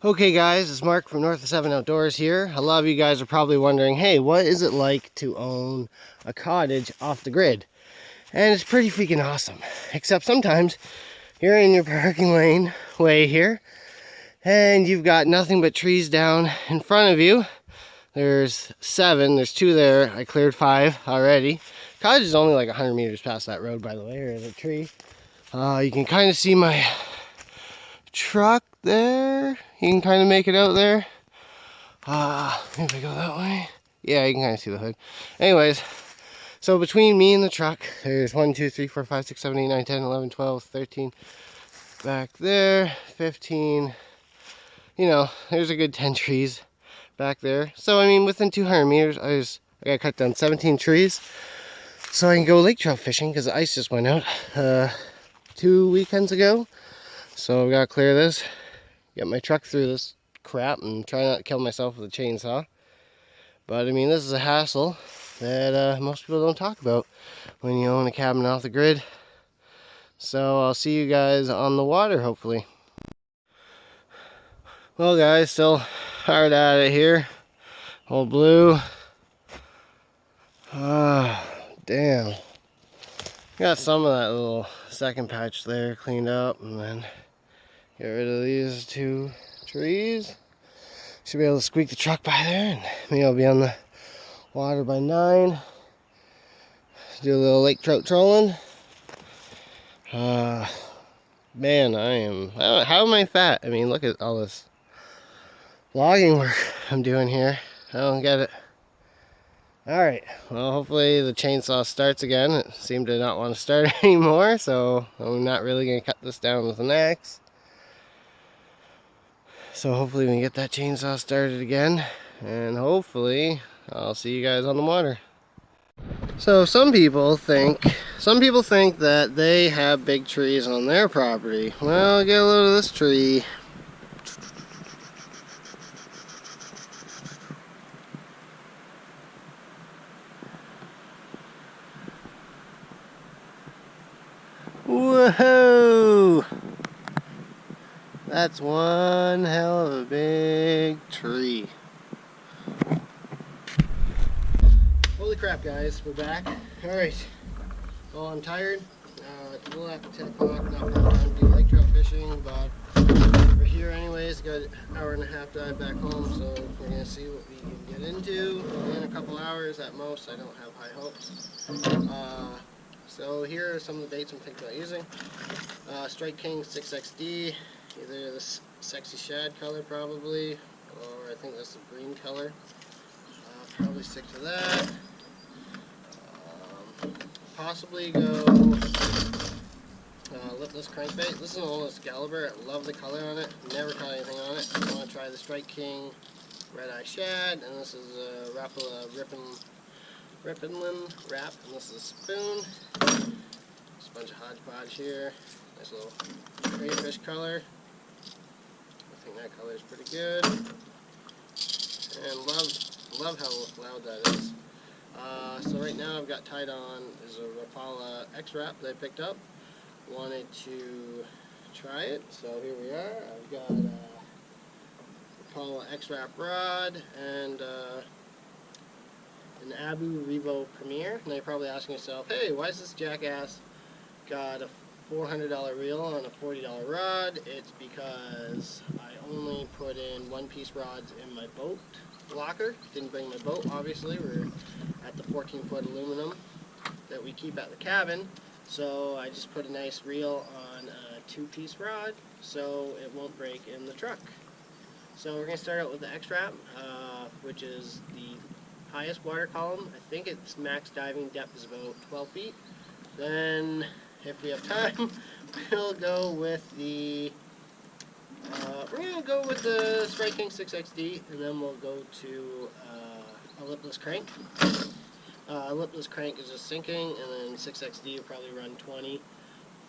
Okay guys, it's Mark from North of 7 Outdoors here. A lot of you guys are probably wondering, hey, what is it like to own a cottage off the grid? And it's pretty freaking awesome. Except sometimes you're in your parking lane way here and you've got nothing but trees down in front of you. There's 7, there's 2 there. I cleared 5 already. Cottage is only like 100 meters past that road, by the way, or the tree. You can kind of see my truck there. You can kind of make it out there. If I go that way, yeah, you can kind of see the hood. Anyways, so between me and the truck, there's 1, 2, 3, 4, 5, 6, 7, 8, 9, 10, 11, 12, 13 back there, 15. You know, there's a good 10 trees back there. So I mean, within 200 meters, I got cut down 17 trees, so I can go lake trout fishing because the ice just went out 2 weekends ago. So we gotta clear this, get my truck through this crap, and try not to kill myself with a chainsaw. But I mean, this is a hassle that most people don't talk about when you own a cabin off the grid. So I'll see you guys on the water, hopefully. Well guys, still hard at it here. Old blue. Damn. Got some of that little second patch there cleaned up, and then get rid of these 2 trees. Should be able to squeak the truck by there, and maybe I'll be on the water by 9. Do a little lake trout trolling. Man, how am I fat? I mean, look at all this logging work I'm doing here. I don't get it. Alright, well, hopefully the chainsaw starts again. It seemed to not want to start anymore, so I'm not really going to cut this down with an axe. So hopefully we can get that chainsaw started again, and hopefully I'll see you guys on the water. So some people think that they have big trees on their property. Well, get a load of this tree. Whoa! That's one hell of a big tree. Holy crap, guys, we're back. Alright, well, I'm tired. It's a little after 10 o'clock, not really time to do lake trout fishing, but we're here anyways. Got an hour and a half drive back home, so we're going to see what we can get into in a couple hours at most. I don't have high hopes. So here are some of the baits I'm thinking about using. Strike King 6XD, either this sexy shad color probably, or I think that's the green color. Probably stick to that. Possibly go lipless crankbait. This is an old Excalibur. I love the color on it. Never caught anything on it. I want to try the Strike King Red Eye Shad, and this is a Rapala Rippenland wrap, and this is a spoon. Just a bunch of hodgepodge here. Nice little crayfish color. I think that color is pretty good. And love how loud that is. So right now I've got tied on is a Rapala X-Wrap that I picked up. Wanted to try it, so here we are. I've got a Rapala X-Wrap rod and an Abu Revo Premier. Now you're probably asking yourself, hey, why is this jackass got a $400 reel on a $40 rod? It's because I only put in one-piece rods in my boat locker. Didn't bring my boat, obviously. We're at the 14-foot aluminum that we keep at the cabin. So I just put a nice reel on a 2-piece rod so it won't break in the truck. So we're going to start out with the X-Wrap, which is the highest water column. I think its max diving depth is about 12 feet. Then, if we have time, we'll go with the Strike King 6XD, and then we'll go to a lipless crank. Lipless crank is just sinking, and then 6XD will probably run 20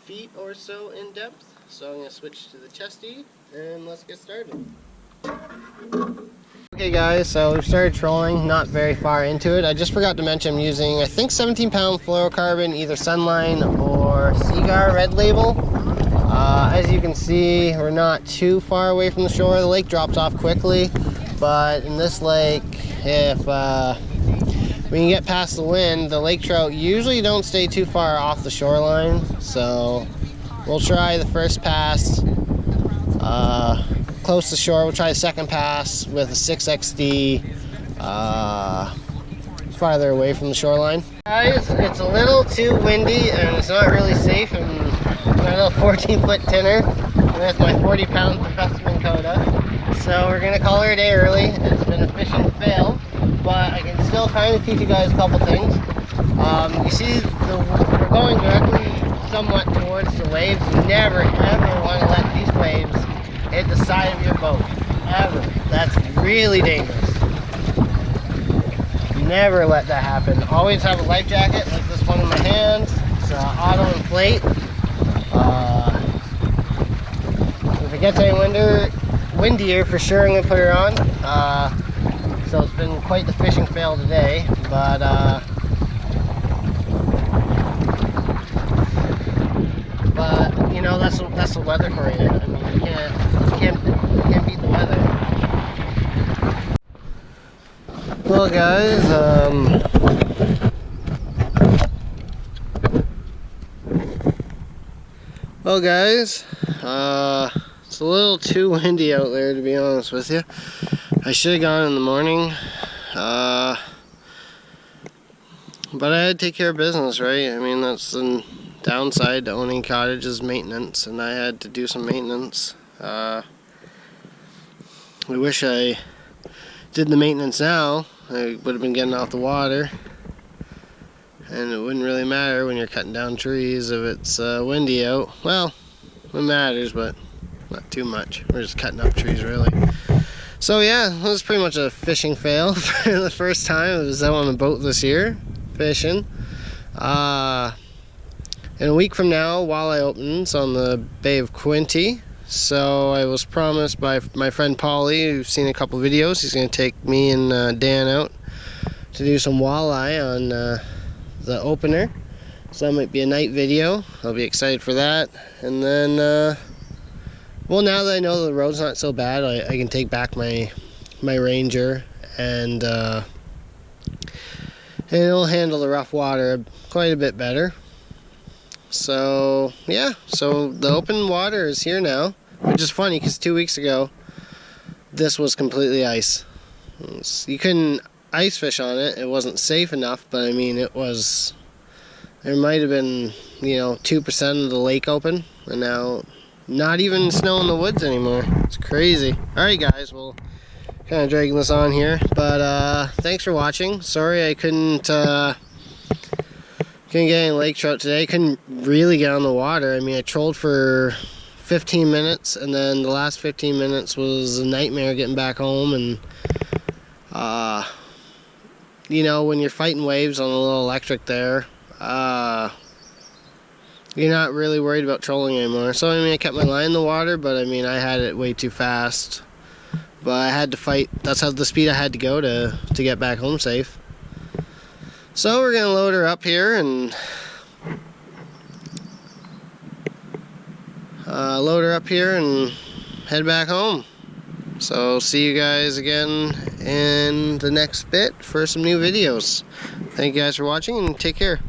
feet or so in depth. So I'm going to switch to the chesty, and let's get started. Okay guys, so we've started trolling, not very far into it. I just forgot to mention I'm using, I think, 17-pound fluorocarbon, either Sunline or Seaguar Red Label. As you can see, we're not too far away from the shore. The lake drops off quickly, but in this lake, if we can get past the wind, the lake trout usually don't stay too far off the shoreline. So we'll try the first pass close to shore. We'll try the second pass with a 6XD farther away from the shoreline. Guys, it's a little too windy and it's not really safe. And my little 14-foot tinner with my 40-pound Professor Minn Kota. So we're gonna call her a day early. It's been a fishing fail, but I can still kind of teach you guys a couple things. You see, we're going directly somewhat towards the waves. You never ever want to let these waves hit the side of your boat, ever. That's really dangerous. Never let that happen. Always have a life jacket like this one in my hand. It's auto inflate. If it gets any windier, for sure I'm gonna put her on. So it's been quite the fishing fail today, but you know, that's the weather for you. I mean, you can't beat the weather. Well, guys, it's a little too windy out there, to be honest with you. I should have gone in the morning, but I had to take care of business, right? I mean, that's the downside to owning cottages, maintenance, and I had to do some maintenance. I wish I did the maintenance now. I would have been getting off the water, and it wouldn't really matter when you're cutting down trees if it's windy out. Well, it matters, but not too much. We're just cutting up trees, really. So yeah, that was pretty much a fishing fail for the first time. I was out on a boat this year fishing. In a week from now, walleye opens on the Bay of Quinte. So I was promised by my friend Paulie, who's seen a couple videos, he's going to take me and Dan out to do some walleye on the opener. So that might be a night video. I'll be excited for that. And then, well, now that I know the road's not so bad, I can take back my Ranger, and it'll handle the rough water quite a bit better. So yeah, so the open water is here now, which is funny because 2 weeks ago this was completely ice. You couldn't ice fish on it. It wasn't safe enough, but I mean, there might have been, you know, 2% of the lake open, and now not even snow in the woods anymore. It's crazy. Alright guys, well, kind of dragging this on here, but thanks for watching. Sorry I couldn't get any lake trout today. Couldn't really get on the water. I mean, I trolled for 15 minutes, and then the last 15 minutes was a nightmare getting back home. And you know, when you're fighting waves on a little electric there, you're not really worried about trolling anymore. So I mean, I kept my line in the water, but I mean, I had it way too fast. But I had to fight. That's how the speed I had to go to get back home safe. So we're gonna load her up here and head back home. So see you guys again in the next bit for some new videos. Thank you guys for watching, and take care.